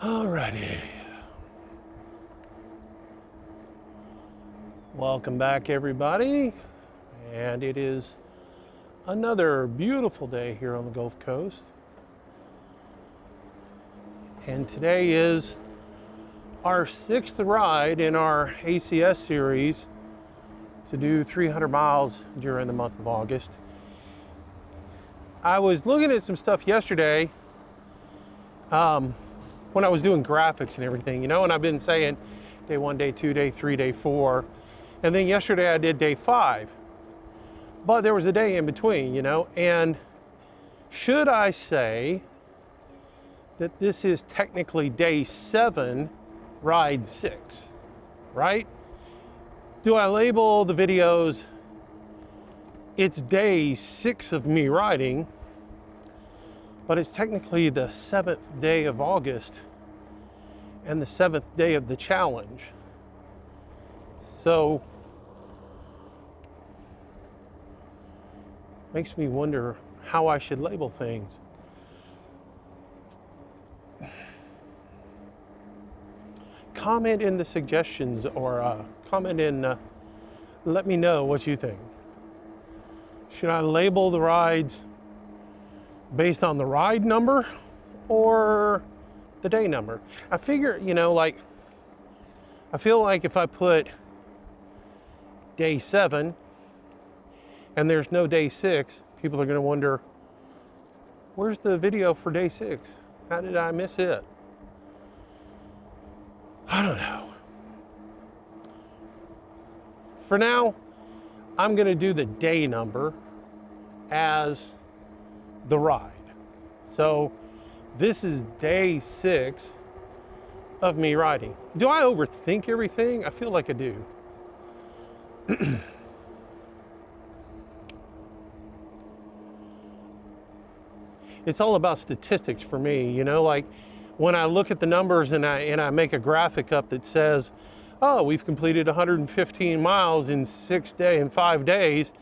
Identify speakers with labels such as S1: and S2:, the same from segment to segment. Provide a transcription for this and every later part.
S1: Alrighty. Welcome back, everybody. And it is another beautiful day here on the Gulf Coast. And today is our 6th ride in our ACS series to do 300 miles during the month of August. I was looking at some stuff yesterday when I was doing graphics and everything, and I've been saying day 1, day 2, day 3, day 4, and then yesterday I did day 5. But there was a day in between, and should I say that this is technically day 7, ride 6, right? Do I label the videos, it's day 6 of me riding, but it's technically the 7th day of August and the 7th day of the challenge. So, makes me wonder how I should label things. Comment in the suggestions or comment in, let me know what you think. Should I label the rides based on the ride number or the day number? I figure, I feel like if I put day 7 and there's no day 6, people are going to wonder, where's the video for day 6? How did I miss it? I don't know. For now, I'm going to do the day number as the ride. So this is day 6 of me riding. Do I overthink everything? I feel like I do. It's all about statistics for me, like when I look at the numbers and I make a graphic up that says, oh, we've completed 115 miles in 5 days.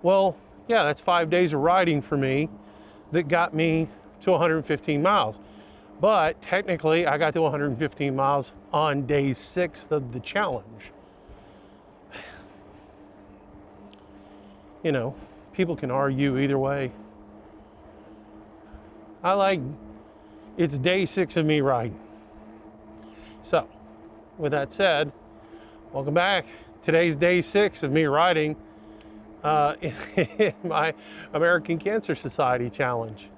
S1: Well, yeah, that's 5 days of riding for me that got me to 115 miles. But technically, I got to 115 miles on day 6 of the challenge. People can argue either way. It's day 6 of me riding. So, with that said, welcome back. Today's day 6 of me riding in my American Cancer Society challenge.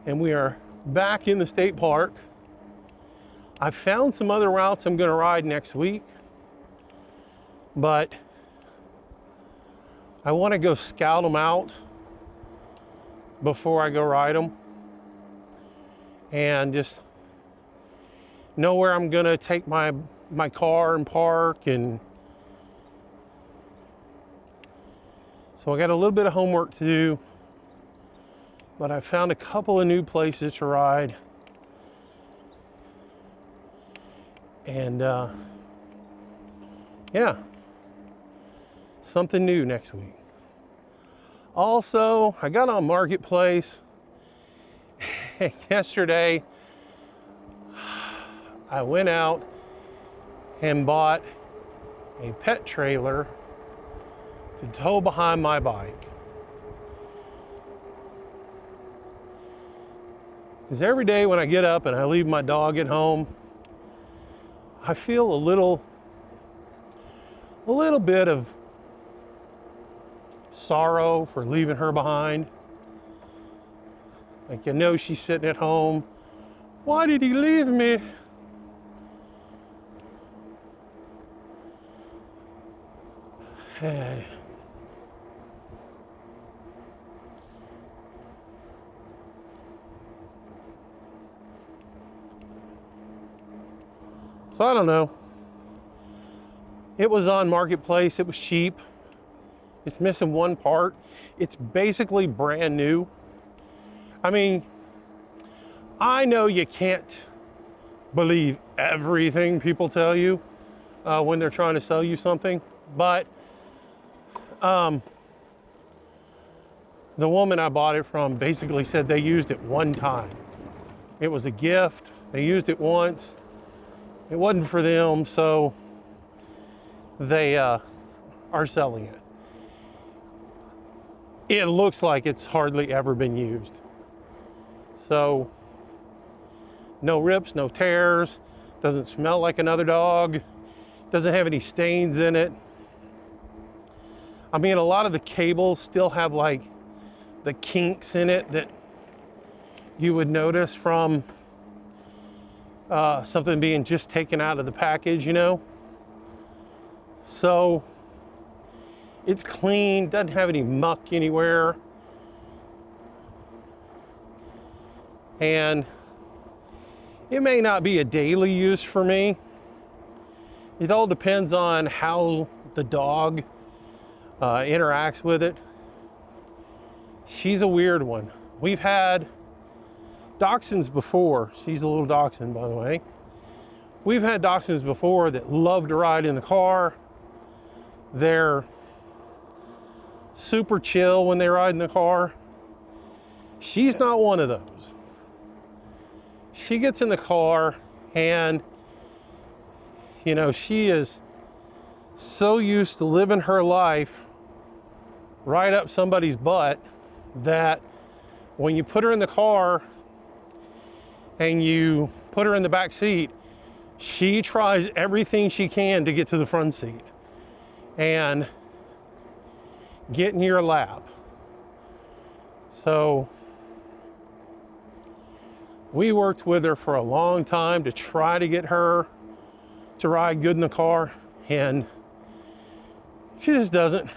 S1: And we are back in the state park. I found some other routes I'm going to ride next week, but I want to go scout them out before I go ride them and just know where I'm going to take my car and park. And so I got a little bit of homework to do, but I found a couple of new places to ride. And yeah, something new next week. Also, I got on Marketplace yesterday. I went out and bought a pet trailer to tow behind my bike. Because every day when I get up and I leave my dog at home, I feel a little bit of sorrow for leaving her behind. Like, she's sitting at home. Why did he leave me? Hey. So I don't know. It was on Marketplace. It was cheap. It's missing one part. It's basically brand new. I mean, I know you can't believe everything people tell you when they're trying to sell you something, but The woman I bought it from basically said they used it one time. It was a gift. They used it once. It wasn't for them, so they are selling it. It looks like it's hardly ever been used. So, no rips, no tears, doesn't smell like another dog, doesn't have any stains in it. I mean, a lot of the cables still have like the kinks in it that you would notice from something being just taken out of the package, you know? So, it's clean, doesn't have any muck anywhere. And it may not be a daily use for me. It all depends on how the dog interacts with it. She's a weird one. We've had dachshunds before. She's a little dachshund, by the way. We've had dachshunds before that love to ride in the car. They're super chill when they ride in the car. She's not one of those. She gets in the car and, you know, she is so used to living her life right up somebody's butt that when you put her in the car and you put her in the back seat, she tries everything she can to get to the front seat and get in your lap. So we worked with her for a long time to try to get her to ride good in the car, and she just doesn't.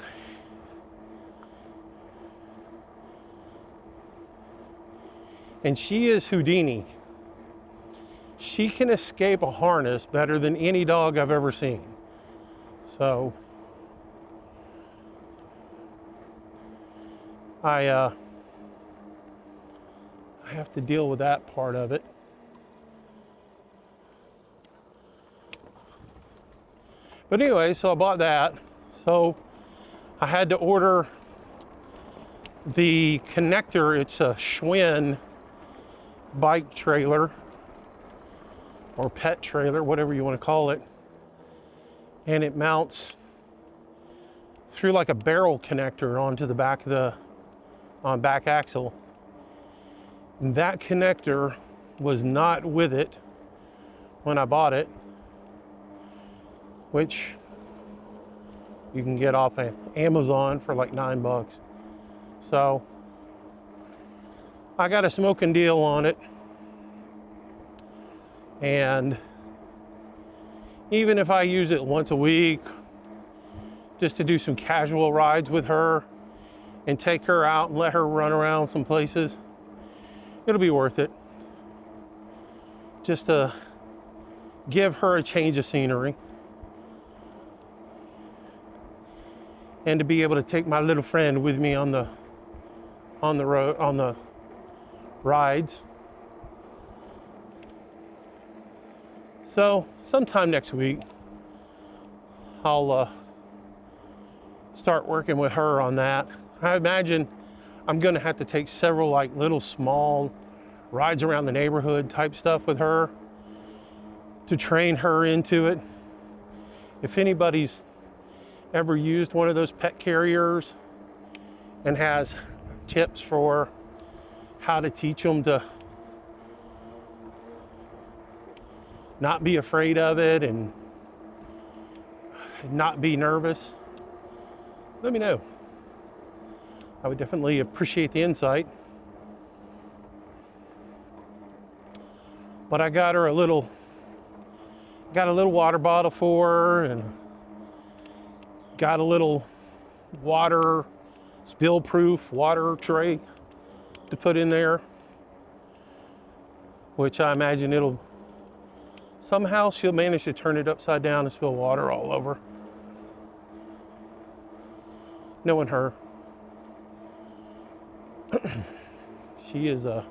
S1: And she is Houdini. She can escape a harness better than any dog I've ever seen. So I have to deal with that part of it. But anyway, so I bought that. So I had to order the connector. It's a Schwinn bike trailer or pet trailer, whatever you want to call it. And it mounts through like a barrel connector onto the back of the back axle. And that connector was not with it when I bought it, which you can get off of Amazon for like $9. So I got a smoking deal on it. And even if I use it once a week, just to do some casual rides with her and take her out and let her run around some places, it'll be worth it. Just to give her a change of scenery. And to be able to take my little friend with me on the road, on the rides. So sometime next week, I'll start working with her on that. I imagine I'm gonna have to take several like little small rides around the neighborhood type stuff with her to train her into it. If anybody's ever used one of those pet carriers and has tips for how to teach them to not be afraid of it and not be nervous, let me know. I would definitely appreciate the insight. But I got her a little water bottle for her, and got a little water, spill-proof water tray to put in there, which I imagine somehow she'll manage to turn it upside down and spill water all over. Knowing her. She is a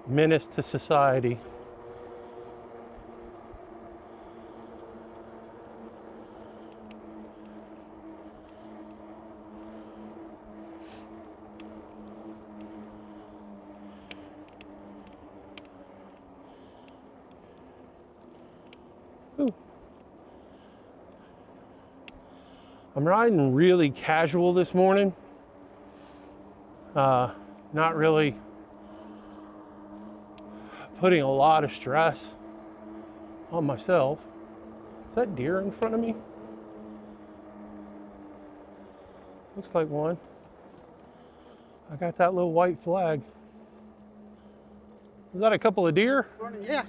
S1: menace to society. I'm riding really casual this morning. Not really putting a lot of stress on myself. Is that deer in front of me? Looks like one. I got that little white flag. Is that a couple of deer?
S2: Yeah.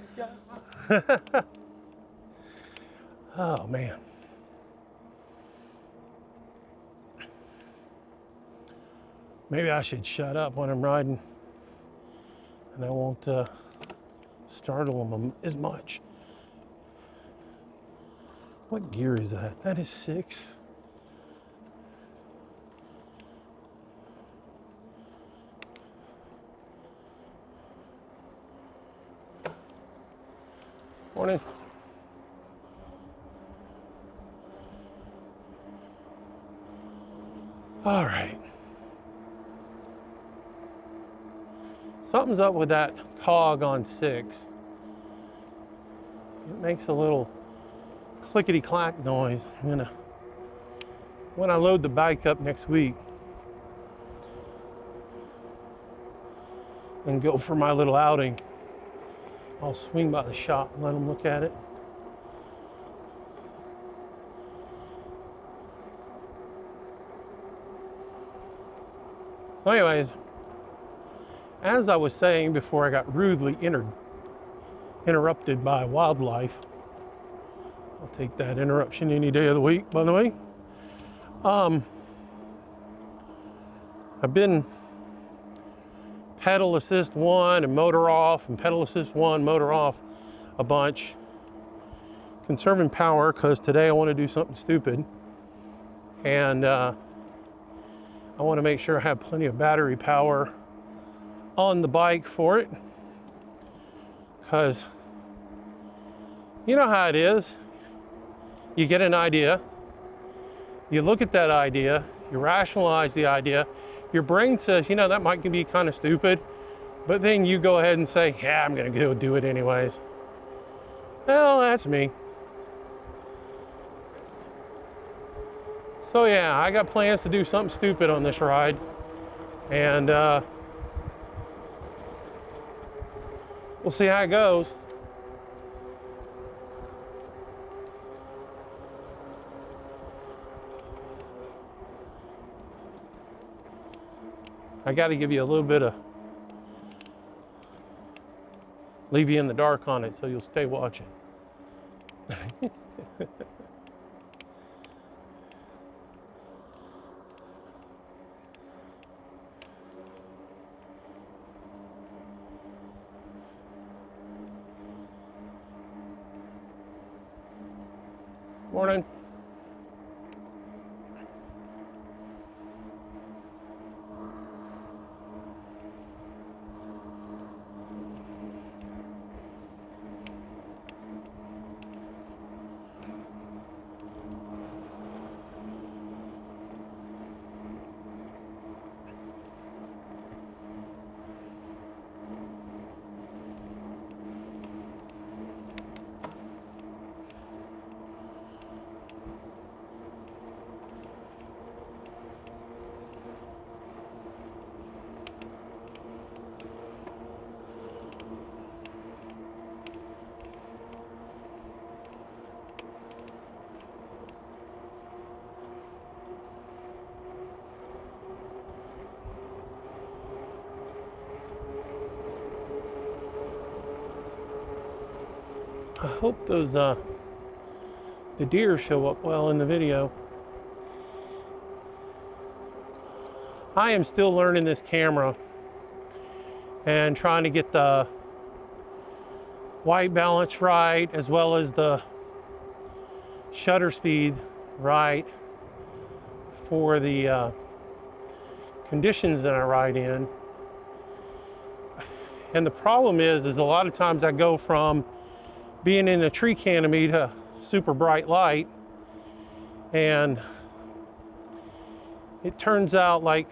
S1: Oh man. Maybe I should shut up when I'm riding and I won't startle them as much. What gear is that? That is 6. Morning. All right. Something's up with that cog on 6. It makes a little clickety-clack noise. When I load the bike up next week and go for my little outing, I'll swing by the shop and let them look at it. So anyways, as I was saying before I got rudely interrupted by wildlife, I'll take that interruption any day of the week, by the way. I've been pedal assist 1 and motor off and pedal assist 1, motor off a bunch. Conserving power because today I want to do something stupid. And I want to make sure I have plenty of battery power on the bike for it. Because you know how it is. You get an idea, you look at that idea, you rationalize the idea, your brain says, you know, that might be kind of stupid, but then you go ahead and say, yeah, I'm gonna go do it anyways. Well, that's me. So yeah, I got plans to do something stupid on this ride, and we'll see how it goes. I got to give you a little bit of, leave you in the dark on it so you'll stay watching. Morning. I hope those the deer show up well in the video. I am still learning this camera and trying to get the white balance right as well as the shutter speed right for the conditions that I ride in. And the problem is a lot of times I go from being in a tree canopy to super bright light, and it turns out like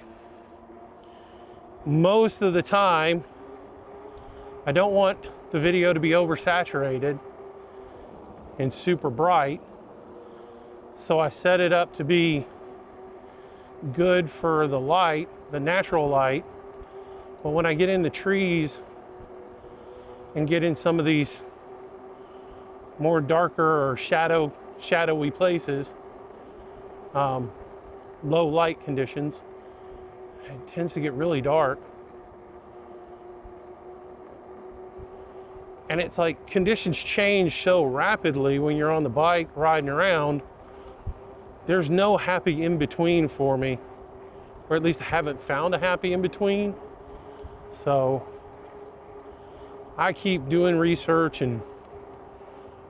S1: most of the time I don't want the video to be oversaturated and super bright, So I set it up to be good for the light, the natural light. But when I get in the trees and get in some of these more darker or shadowy places, low light conditions, it tends to get really dark. And it's like conditions change so rapidly when you're on the bike riding around. There's no happy in between for me, or at least I haven't found a happy in between. So I keep doing research and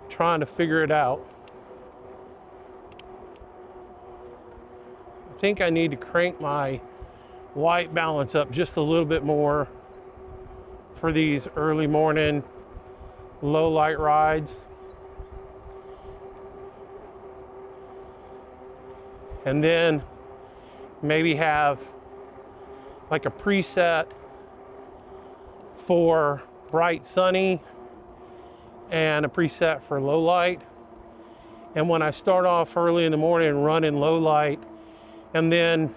S1: trying to figure it out. I think I need to crank my white balance up just a little bit more for these early morning low light rides. And then maybe have like a preset for bright sunny and a preset for low light. And when I start off early in the morning running low light, and then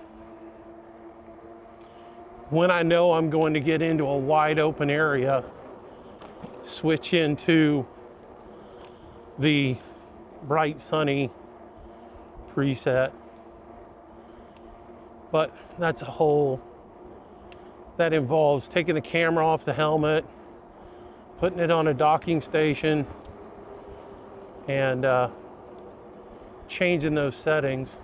S1: when I know I'm going to get into a wide open area, switch into the bright sunny preset. But that's a whole, that involves taking the camera off the helmet, putting it on a docking station, and changing those settings.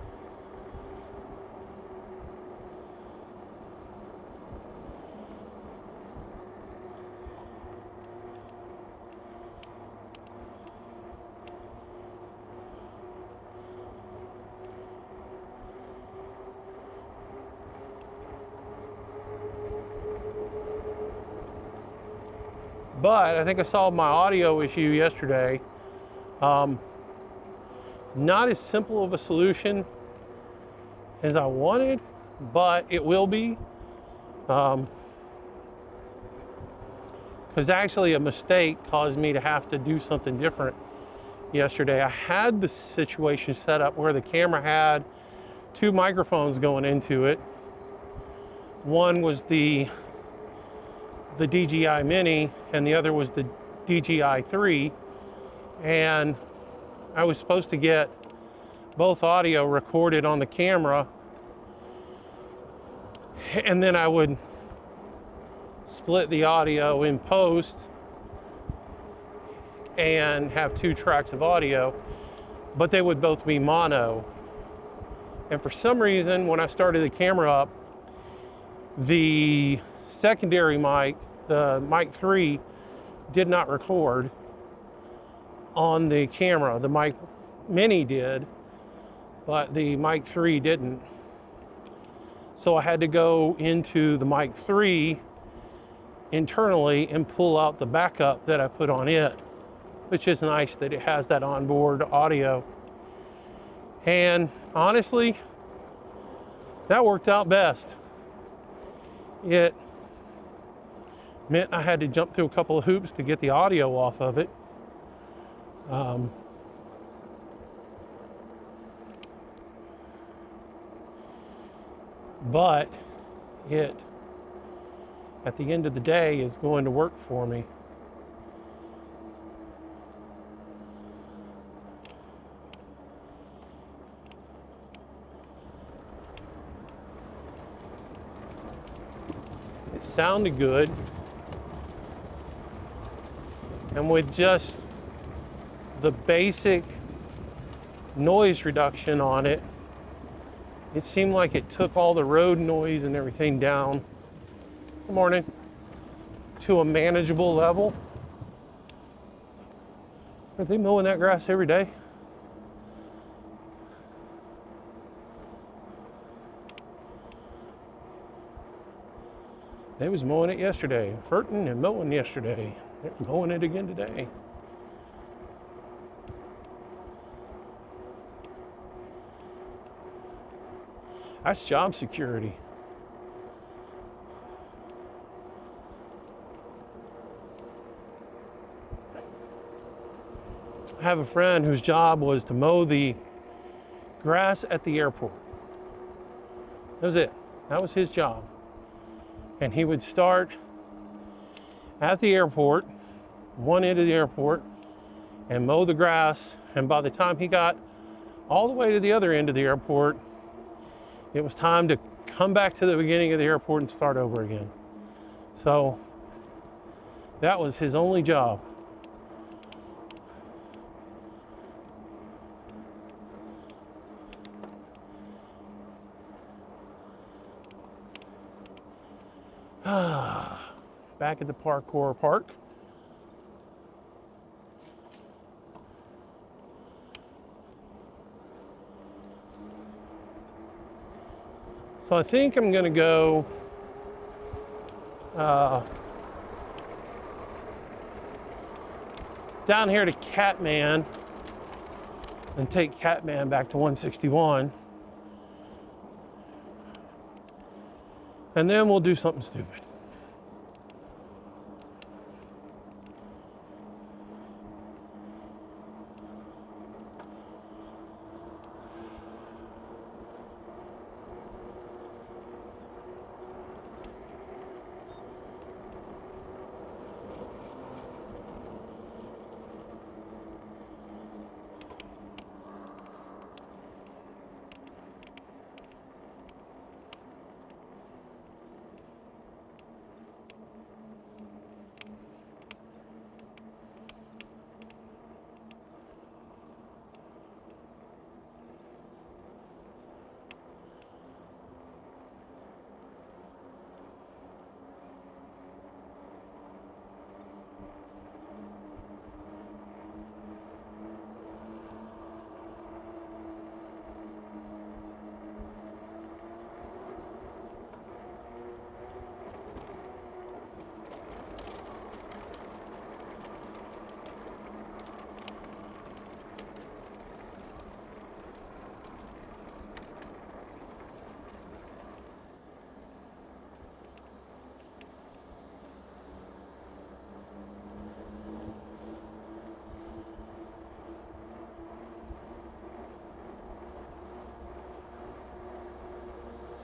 S1: But I think I solved my audio issue yesterday. Not as simple of a solution as I wanted, but it will be. Because actually a mistake caused me to have to do something different yesterday. I had the situation set up where the camera had two microphones going into it. One was the DJI Mini, and the other was the DJI 3, and I was supposed to get both audio recorded on the camera, and then I would split the audio in post and have two tracks of audio, but they would both be mono. And for some reason, when I started the camera up, the secondary mic, the mic 3, did not record on the camera. The mic Mini did, but the mic 3 didn't. So I had to go into the mic 3 internally and pull out the backup that I put on it, which is nice that it has that onboard audio. And honestly, that worked out best. It meant I had to jump through a couple of hoops to get the audio off of it. But it, at the end of the day, is going to work for me. It sounded good. And with just the basic noise reduction on it, it seemed like it took all the road noise and everything down, good morning, to a manageable level. Are they mowing that grass every day? They was mowing it yesterday, ferting and mowing yesterday. They're mowing it again today. That's job security. I have a friend whose job was to mow the grass at the airport. That was it. That was his job. And he would start at the airport, one end of the airport, and mow the grass. And by the time he got all the way to the other end of the airport, it was time to come back to the beginning of the airport and start over again. So that was his only job. Back at the parkour park. So I think I'm gonna go down here to Catman and take Catman back to 161. And then we'll do something stupid.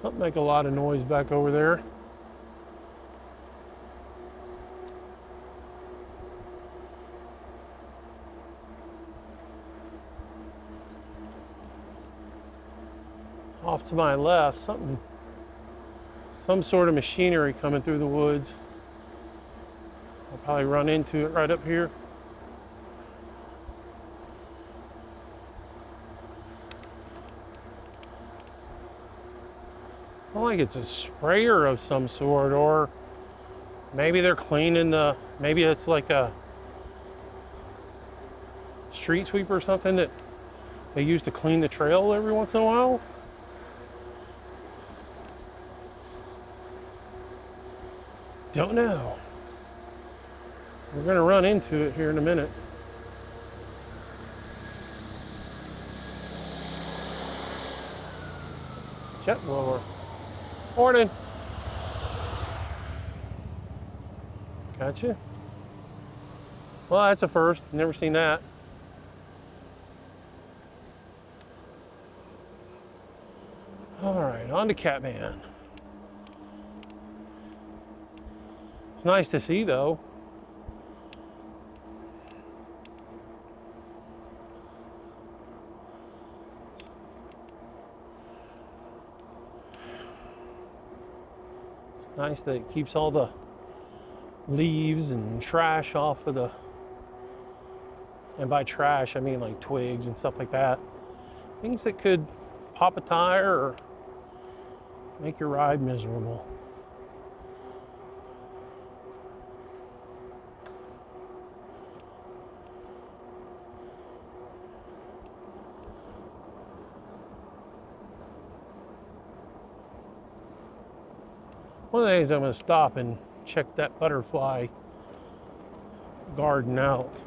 S1: Something make a lot of noise back over there. Off to my left, some sort of machinery coming through the woods. I'll probably run into it right up here. I think it's a sprayer of some sort, or maybe they're cleaning maybe it's like a street sweeper or something that they use to clean the trail every once in a while. Don't know. We're gonna run into it here in a minute. Jet blower. Morning. Gotcha. Well, that's a first. Never seen that. All right, on to Catman. It's nice to see, though. Nice that it keeps all the leaves and trash off of and by trash I mean like twigs and stuff like that. Things that could pop a tire or make your ride miserable. One of the days I'm going to stop and check that butterfly garden out.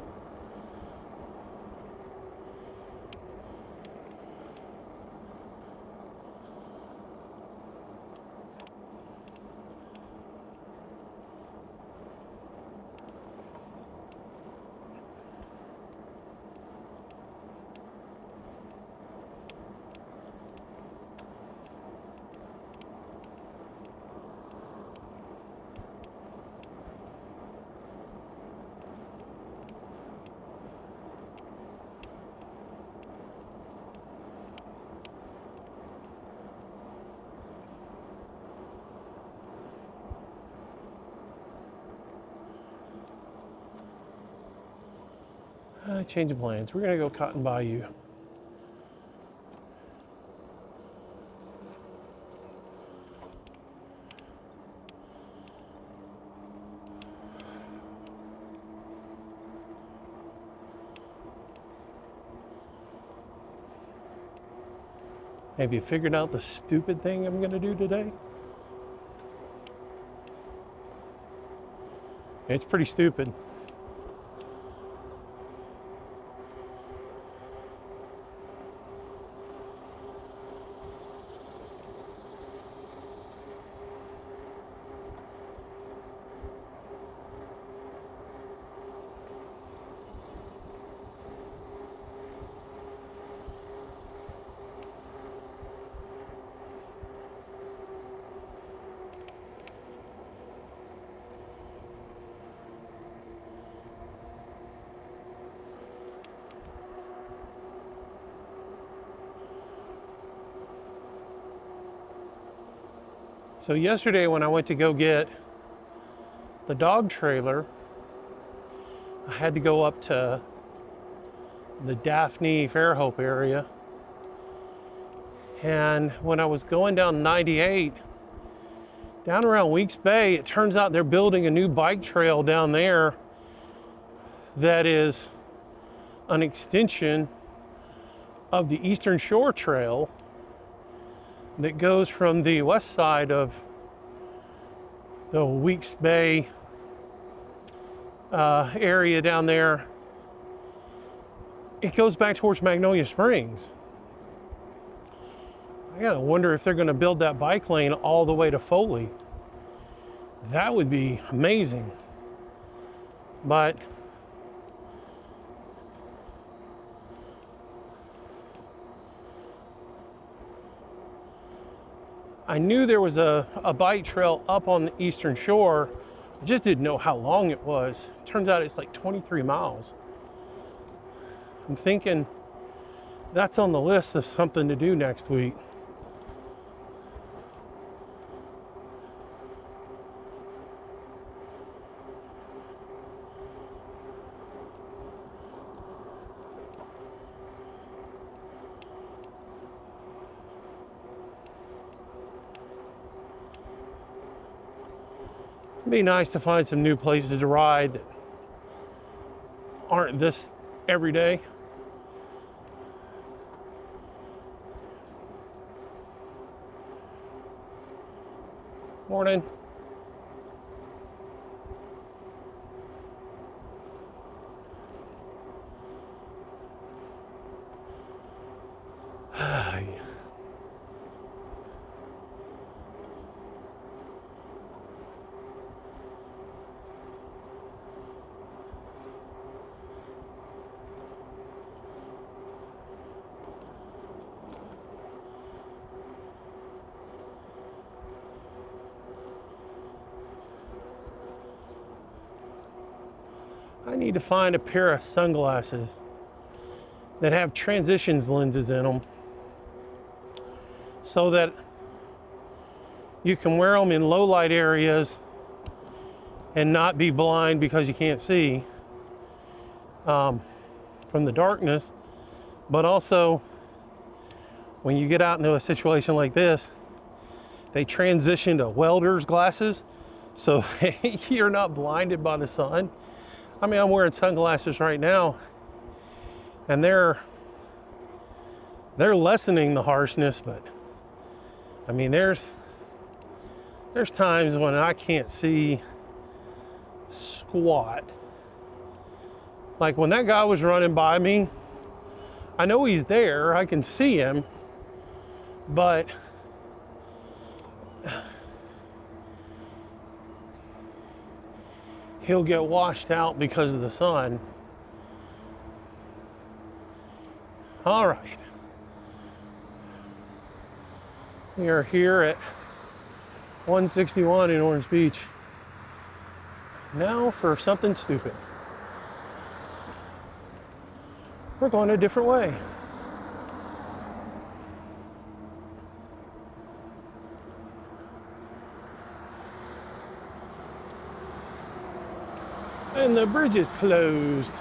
S1: Change of plans. We're gonna go Cotton Bayou. Have you figured out the stupid thing I'm gonna do today? It's pretty stupid. So yesterday when I went to go get the dog trailer, I had to go up to the Daphne Fairhope area. And when I was going down 98, down around Weeks Bay, it turns out they're building a new bike trail down there that is an extension of the Eastern Shore Trail that goes from the west side of the Weeks Bay area down there. It goes back towards Magnolia Springs. I gotta wonder if they're gonna build that bike lane all the way to Foley. That would be amazing. But I knew there was a bike trail up on the Eastern Shore. I just didn't know how long it was. Turns out it's like 23 miles. I'm thinking that's on the list of something to do next week. It'd be nice to find some new places to ride that aren't this every day. Morning. I need to find a pair of sunglasses that have transitions lenses in them so that you can wear them in low light areas and not be blind because you can't see from the darkness, but also when you get out into a situation like this, they transition to welder's glasses so you're not blinded by the sun. I mean, I'm wearing sunglasses right now, and they're lessening the harshness, but I mean, there's times when I can't see squat. Like when that guy was running by me, I know he's there, I can see him, but he'll get washed out because of the sun. All right. We are here at 161 in Orange Beach. Now for something stupid. We're going a different way. And the bridge is closed.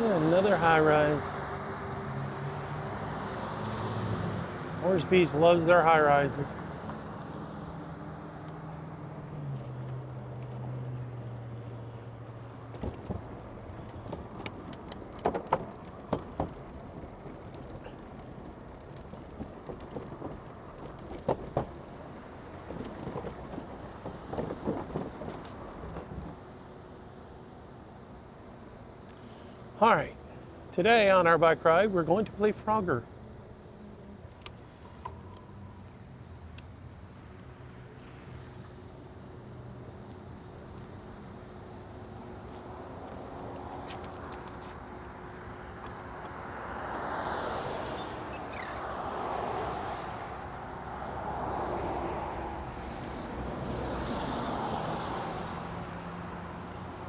S1: Another high rise. Orange Beach loves their high rises. All right, today on our bike ride, we're going to play Frogger.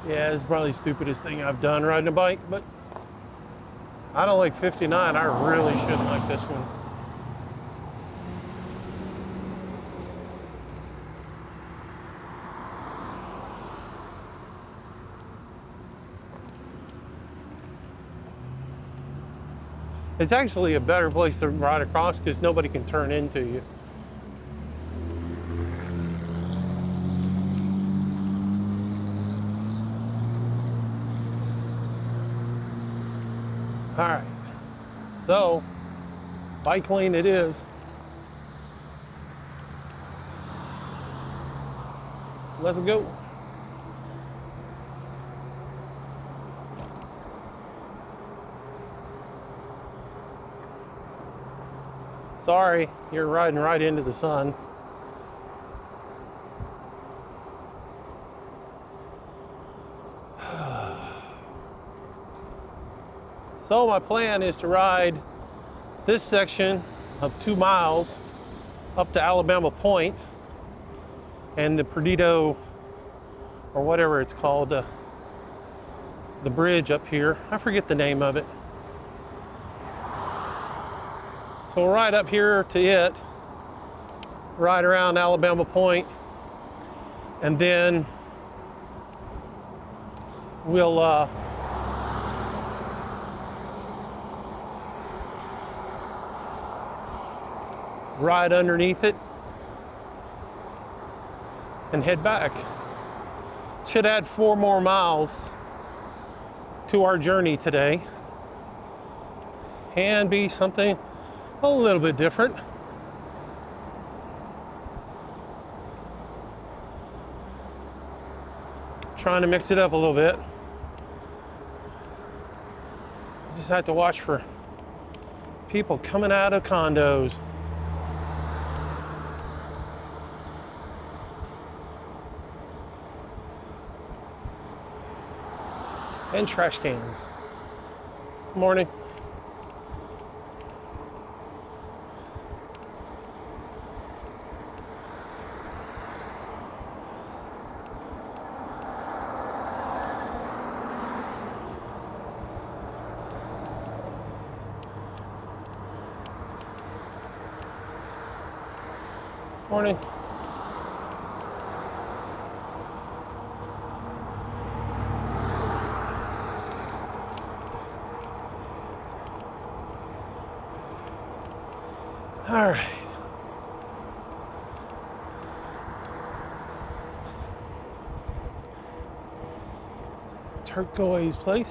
S1: Yeah, it's probably the stupidest thing I've done riding a bike, but I don't like 59. I really shouldn't like this one. It's actually a better place to ride across because nobody can turn into you. All right, so bike lane it is. Let's go. Sorry, you're riding right into the sun. So my plan is to ride this section of 2 miles up to Alabama Point and the Perdido, or whatever it's called, the bridge up here. I forget the name of it. So we'll ride up here to it, ride around Alabama Point, and then we'll ride underneath it and head back. Should add 4 more miles to our journey today and be something a little bit different. Trying to mix it up a little bit. Just have to watch for people coming out of condos. And trash cans. Morning. Morning. All right. Turquoise place.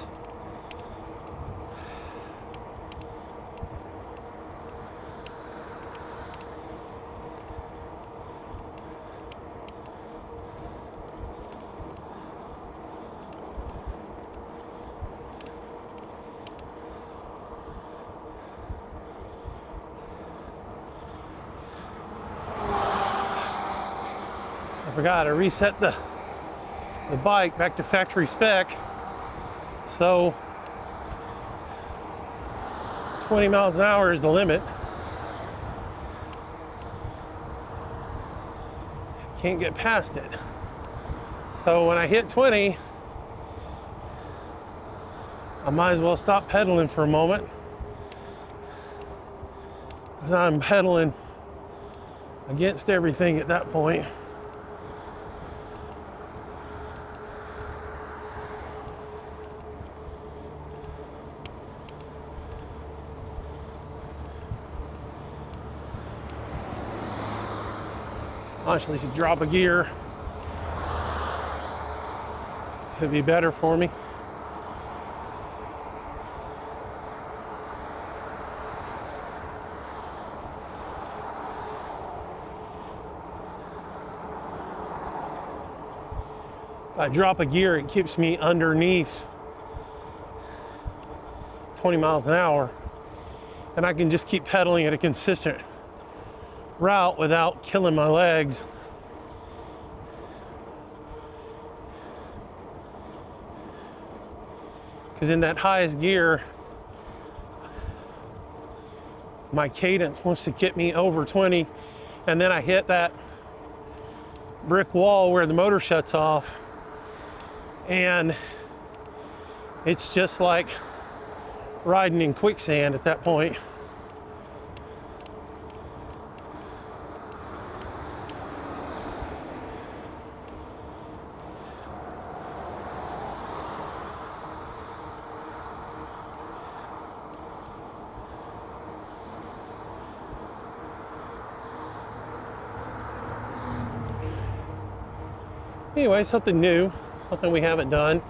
S1: I forgot to reset the bike back to factory spec. So 20 miles an hour is the limit. Can't get past it. So when I hit 20, I might as well stop pedaling for a moment, because I'm pedaling against everything at that point. Honestly, should drop a gear. It'd be better for me. If I drop a gear, it keeps me underneath 20 miles an hour, and I can just keep pedaling at a consistent route without killing my legs. Because in that highest gear, my cadence wants to get me over 20, and then I hit that brick wall where the motor shuts off, and it's just like riding in quicksand at that point. Anyway, something new, something we haven't done.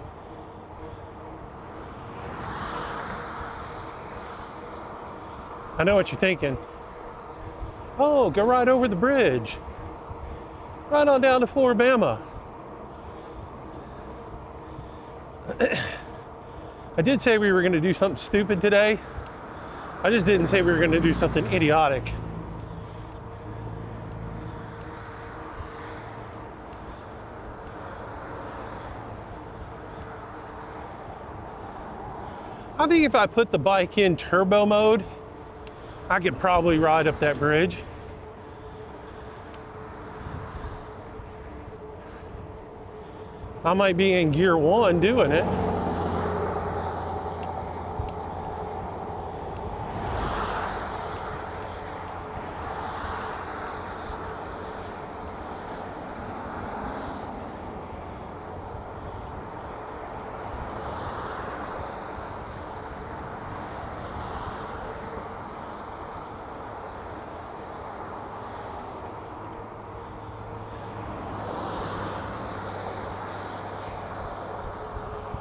S1: I know what you're thinking. Oh, go right over the bridge. Right on down to Floribama. I did say we were going to do something stupid today. I just didn't say we were going to do something idiotic. I think if I put the bike in turbo mode, I could probably ride up that bridge. I might be in gear 1 doing it.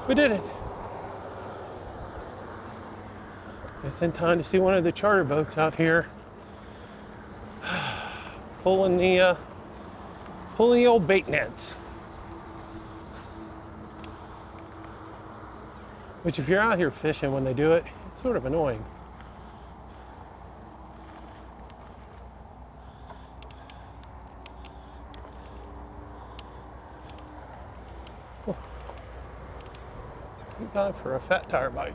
S1: We did it. Just in time to see one of the charter boats out here pulling the old bait nets. Which, if you're out here fishing when they do it, it's sort of annoying. Thank God for a fat tire bike.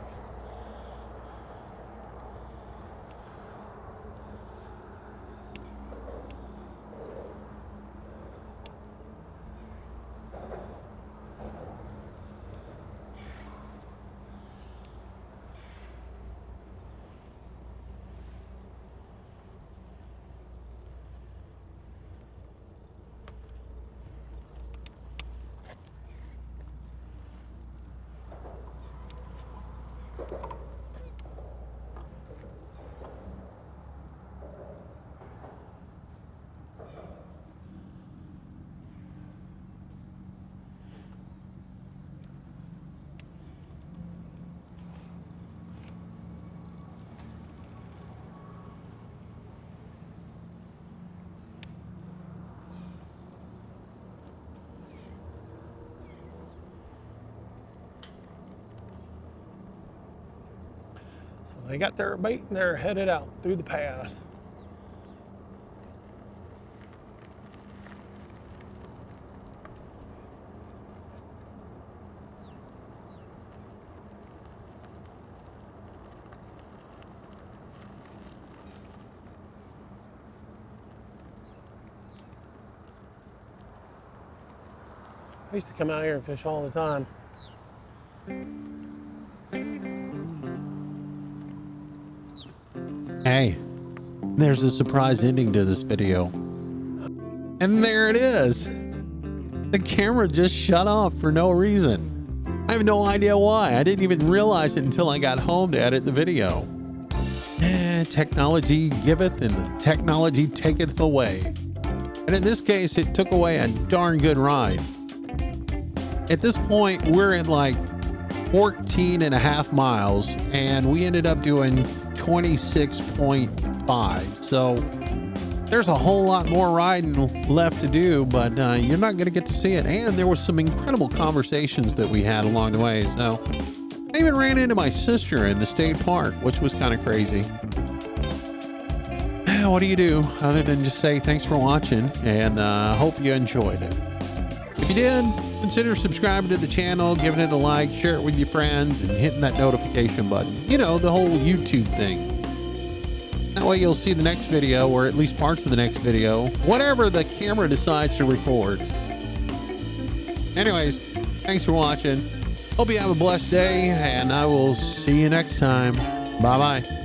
S1: So they got their bait and they're headed out through the pass. I used to come out here and fish all the time.
S2: Hey, there's a surprise ending to this video. And there it is. The camera just shut off for no reason. I have no idea why. I didn't even realize it until I got home to edit the video. Technology giveth and technology taketh away. I And in this case, it took away a darn good ride. At this point, we're at like 14 and a half miles, and we ended up doing 26.5. So there's a whole lot more riding left to do, but you're not going to get to see it. And there was some incredible conversations that we had along the way. So I even ran into my sister in the state park, which was kind of crazy. What do you do other than just say thanks for watching, and hope you enjoyed it. If you did, consider subscribing to the channel, giving it a like, share it with your friends, and hitting that notification button. You know, the whole YouTube thing. That way you'll see the next video, or at least parts of the next video, whatever the camera decides to record. Anyways, thanks for watching. Hope you have a blessed day, and I will see you next time. Bye-bye.